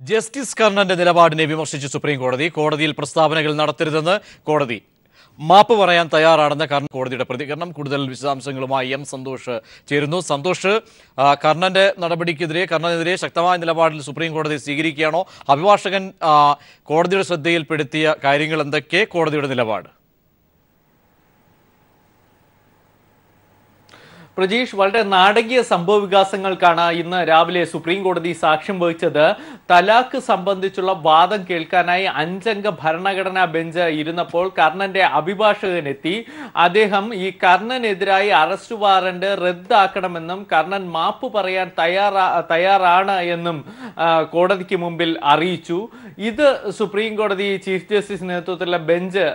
Justice കർണന്റെ നിലപാടിനെ വിമർശിച്ച് സുപ്രീം കോടതി. കോടതിയിൽ പ്രസ്താവനകൾ നടത്തരുതെന്ന് കോടതി. മാപ്പ് പറയാൻ തയ്യാറാണെന്ന കർണൻ കോടതിയുടെ പ്രതികരണം. കൂടുതൽ വിശദാംശങ്ങളുമായി എം സന്തോഷ് ചേരുന്നു. സന്തോഷ്, കർണനെതിരെ ശക്തമായ നിലപാടിൽ സുപ്രീം കോടതി സ്വീകരിക്കുകയാണോ? അഭിഭാഷകൻ കോടതിയുടെ ശ്രദ്ധയിൽപ്പെടുത്തിയ കാര്യങ്ങൾ എന്തൊക്കെ? കോടതിയുടെ നിലപാട്? പ്രജീഷ്, വളരെ നാടകീയ സംഭവ വികാസങ്ങൾക്കാണ് ഇന്ന് രാവിലെ സുപ്രീം കോടതി സാക്ഷ്യം വഹിച്ചത്. തലാഖ് സംബന്ധിച്ചുള്ള വാദം കേൾക്കാനായി 5 അംഗ ഭരണഘടനാ ബെഞ്ച് ഇരുന്നപ്പോൾ കർണന്റെ അഭിഭാഷകൻ എത്തി. അദ്ദേഹം ഈ കർണനെതിരായി അറസ്റ്റ് വാറന്റ് റദ്ദാക്കണമെന്നും കർണൻ മാപ്പ് പറയാൻ തയ്യാറാണ് എന്നും കോടതിക്ക് മുമ്പിൽ അറിയിച്ചു. ഇത് സുപ്രീം കോടതി ചീഫ് ജസ്റ്റിസ് നേതൃത്വത്തിലുള്ള ബെഞ്ച്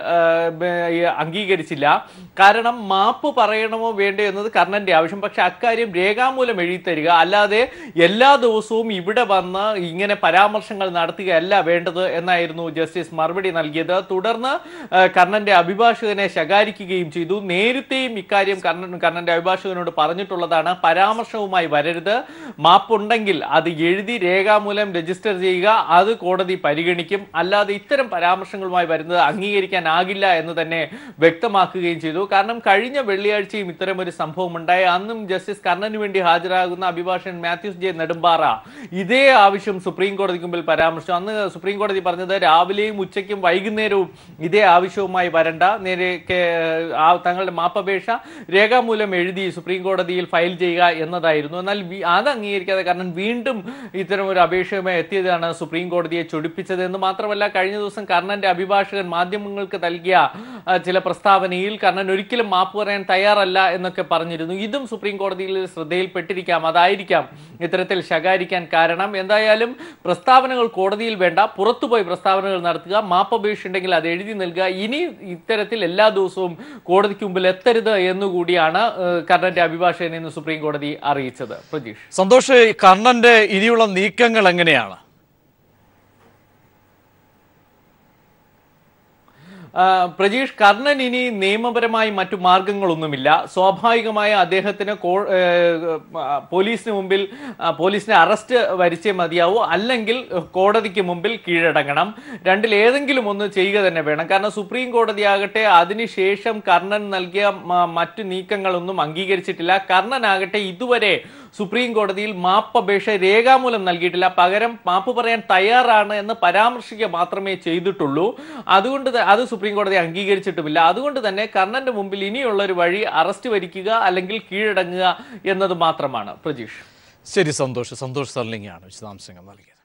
അംഗീകരിച്ചില്ല. കാരണം മാപ്പ് പറയണമോ വേണ്ടോ എന്നത് കർണന്റെ ആവശ്യം. പക്ഷെ അക്കാര്യം രേഖാമൂലം എഴുതിത്തരിക, അല്ലാതെ എല്ലാ ദിവസവും ഇവിടെ വന്ന് ഇങ്ങനെ പരാമർശങ്ങൾ നടത്തുകയല്ല വേണ്ടത് എന്നായിരുന്നു ജസ്റ്റിസ് മറുപടി നൽകിയത്. തുടർന്ന് കർണന്റെ അഭിഭാഷകനെ ശകാരിക്കുകയും ചെയ്തു. നേരത്തെയും ഇക്കാര്യം കർണന്റെ അഭിഭാഷകനോട് പറഞ്ഞിട്ടുള്ളതാണ്. പരാമർശവുമായി വരരുത്, മാപ്പുണ്ടെങ്കിൽ അത് എഴുതി രേഖാമൂലം രജിസ്റ്റർ ചെയ്യുക, അത് കോടതി പരിഗണിക്കും, അല്ലാതെ ഇത്തരം പരാമർശങ്ങളുമായി വരുന്നത് അംഗീകരിക്കാനാകില്ല എന്ന് തന്നെ വ്യക്തമാക്കുകയും ചെയ്തു. കാരണം കഴിഞ്ഞ വെള്ളിയാഴ്ചയും ഇത്തരം ഒരു സംഭവം ഉണ്ടായി. അന്നും ജസ്റ്റിസ് കർണന് വേണ്ടി ഹാജരാകുന്ന അഭിഭാഷകൻ മാത്യൂസ് ജെ നെടുമ്പാറ ഇതേ ആവശ്യം സുപ്രീം കോടതിക്ക് മുമ്പിൽ പരാമർശിച്ചു. അന്ന് സുപ്രീം കോടതി പറഞ്ഞത് രാവിലെയും ഉച്ചയ്ക്കും വൈകുന്നേരവും ഇതേ ആവശ്യവുമായി വരണ്ട, നേരെ തങ്ങളുടെ മാപ്പപേക്ഷ രേഖാമൂലം എഴുതി സുപ്രീം കോടതിയിൽ ഫയൽ ചെയ്യുക എന്നതായിരുന്നു. എന്നാൽ അത് അംഗീകരിക്കാതെ കാരണം വീണ്ടും ഇത്തരം ഒരു അപേക്ഷയുമായി എത്തിയതാണ് സുപ്രീം കോടതിയെ ചൊടിപ്പിച്ചത്. എന്ന് മാത്രമല്ല, കഴിഞ്ഞ ദിവസം കർണന്റെ അഭിഭാഷകൻ മാധ്യമങ്ങൾക്ക് നൽകിയ ചില പ്രസ്താവനയിൽ കർണൻ ഒരിക്കലും മാപ്പ് പറയാൻ തയ്യാറല്ല എന്നൊക്കെ പറഞ്ഞിരുന്നു. ഇതും സുപ്രീം കോടതിയിൽ ശ്രദ്ധയിൽപ്പെട്ടിരിക്കാം. അതായിരിക്കാം ഇത്തരത്തിൽ ശകാരിക്കാൻ കാരണം. എന്തായാലും പ്രസ്താവനകൾ കോടതിയിൽ വേണ്ട, പുറത്തുപോയി പ്രസ്താവനകൾ നടത്തുക, മാപ്പപേക്ഷ ഉണ്ടെങ്കിൽ അത് എഴുതി നൽകുക. ഇനി ഇത്തരത്തിൽ എല്ലാ ദിവസവും കോടതിക്ക് മുമ്പിൽ എത്തരുത് എന്നുകൂടിയാണ് കർണന്റെ അഭിഭാഷകനെ ഇന്ന് സുപ്രീം കോടതി അറിയിച്ചത്. പ്രജീഷ്. സന്തോഷ്, കർണന്റെ ഇനിയുള്ള നീക്കങ്ങൾ എങ്ങനെയാണ്? പ്രജീഷ്, കർണൻ ഇനി നിയമപരമായി മറ്റു മാർഗങ്ങളൊന്നുമില്ല. സ്വാഭാവികമായ അദ്ദേഹത്തിന് പോലീസിനെ അറസ്റ്റ് വരിച്ചേ മതിയാവൂ, അല്ലെങ്കിൽ കോടതിക്ക് മുമ്പിൽ കീഴടങ്ങണം. രണ്ടിലേതെങ്കിലും ഒന്ന് ചെയ്യുക തന്നെ വേണം. കാരണം സുപ്രീം കോടതി ആകട്ടെ അതിനുശേഷം കർണൻ നൽകിയ മറ്റു നീക്കങ്ങളൊന്നും അംഗീകരിച്ചിട്ടില്ല. കർണനാകട്ടെ ഇതുവരെ സുപ്രീം കോടതിയിൽ മാപ്പപേക്ഷ രേഖാമൂലം നൽകിയിട്ടില്ല. പകരം മാപ്പ് പറയാൻ തയ്യാറാണ് എന്ന് പരാമർശിക്കുക മാത്രമേ ചെയ്തിട്ടുള്ളൂ. അതുകൊണ്ട് അത് സുപ്രീം കോടതി അംഗീകരിച്ചിട്ടുമില്ല. അതുകൊണ്ട് തന്നെ കർണന്റെ മുമ്പിൽ ഇനിയുള്ളൊരു വഴി അറസ്റ്റ് വരിക്കുക അല്ലെങ്കിൽ കീഴടങ്ങുക എന്നത് മാത്രമാണ്. പ്രജീഷ്. ശരി, സന്തോഷ് സർലിംഗാണ് വിശദാംശങ്ങൾ നൽകിയത്.